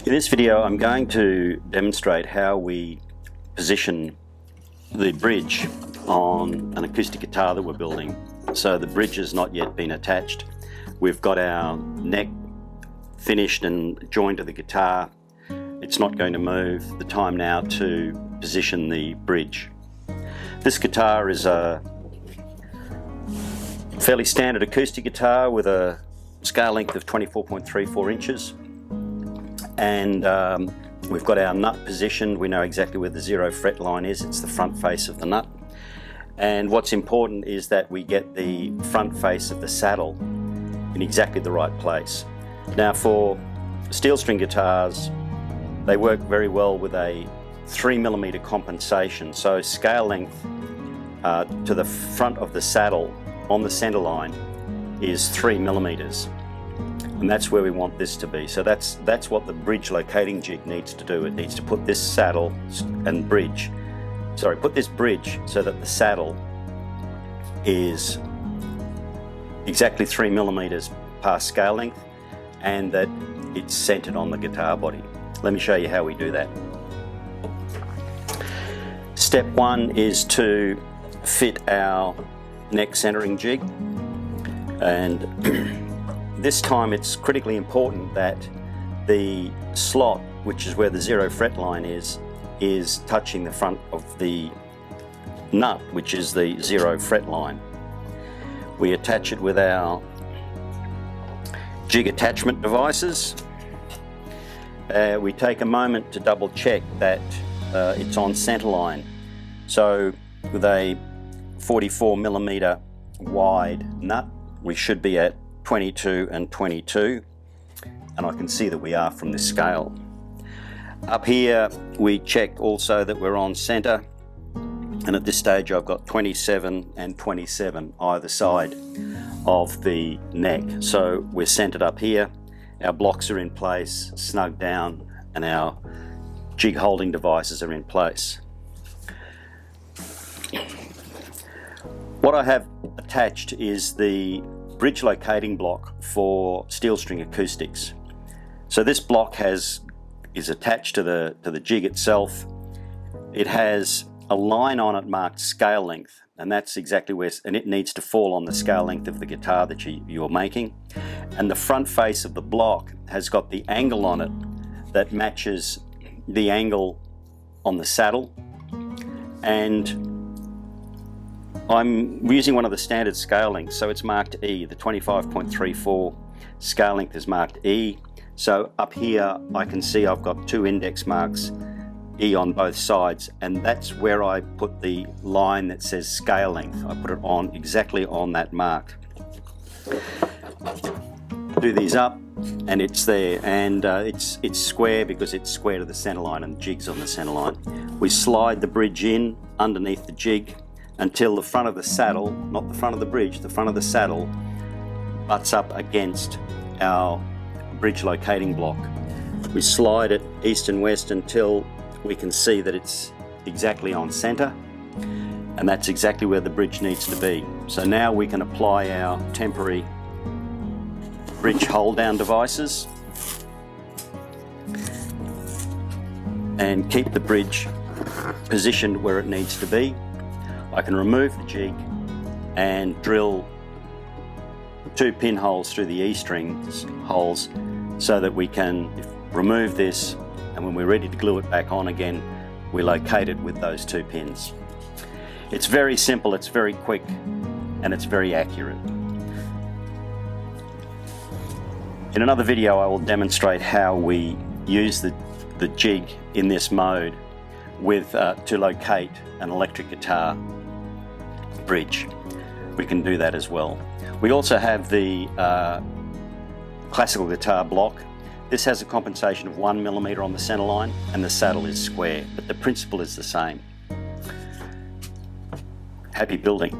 In this video I'm going to demonstrate how we position the bridge on an acoustic guitar that we're building. So the bridge has not yet been attached. We've got our neck finished and joined to the guitar. It's not going to move. The time now to position the bridge. This guitar is a fairly standard acoustic guitar with a scale length of 24.34 inches. And we've got our nut positioned. We know exactly where the 0 fret line is. It's the front face of the nut. And what's important is that we get the front face of the saddle in exactly the right place. Now for steel string guitars, they work very well with a 3mm compensation. So scale length to the front of the saddle on the center line is 3mm. And that's where we want this to be. So that's what the bridge locating jig needs to do. It needs to put this saddle and bridge, put this bridge so that the saddle is exactly 3mm past scale length and that it's centered on the guitar body. Let me show you how we do that. Step one is to fit our neck centering jig, and this time it's critically important that the slot, which is where the 0 fret line is touching the front of the nut, which is the 0 fret line. We attach it with our jig attachment devices. We take a moment to double check that it's on center line. So with a 44mm wide nut, we should be at 22 and 22, and I can see that we are from this scale. Up here we check also that we're on center, and at this stage I've got 27 and 27 either side of the neck. So we're centered up here, our blocks are in place, snug down, and our jig holding devices are in place. What I have attached is the bridge locating block for steel string acoustics. So this block is attached to the jig itself. It has a line on it marked scale length, and that's exactly where, and it needs to fall on the scale length of the guitar that you're making. And the front face of the block has got the angle on it that matches the angle on the saddle. And I'm using one of the standard scale lengths, so it's marked E. The 25.34 scale length is marked E. So up here I can see I've got 2 index marks, E on both sides, and that's where I put the line that says scale length. I put it on exactly on that mark. Do these up and it's there, and it's square because it's square to the center line and the jig's on the center line. We slide the bridge in underneath the jig until the front of the saddle, not the front of the bridge, the front of the saddle butts up against our bridge locating block. We slide it east and west until we can see that it's exactly on center, and that's exactly where the bridge needs to be. So now we can apply our temporary bridge hold down devices and keep the bridge positioned where it needs to be. I can remove the jig and drill 2 pinholes through the E-string holes so that we can remove this, and when we're ready to glue it back on again, we locate it with those 2 pins. It's very simple, it's very quick, and it's very accurate. In another video I will demonstrate how we use the jig in this mode to locate an electric guitar bridge. We can do that as well. We also have the classical guitar block. This has a compensation of 1mm on the center line, and the saddle is square, but the principle is the same. Happy building.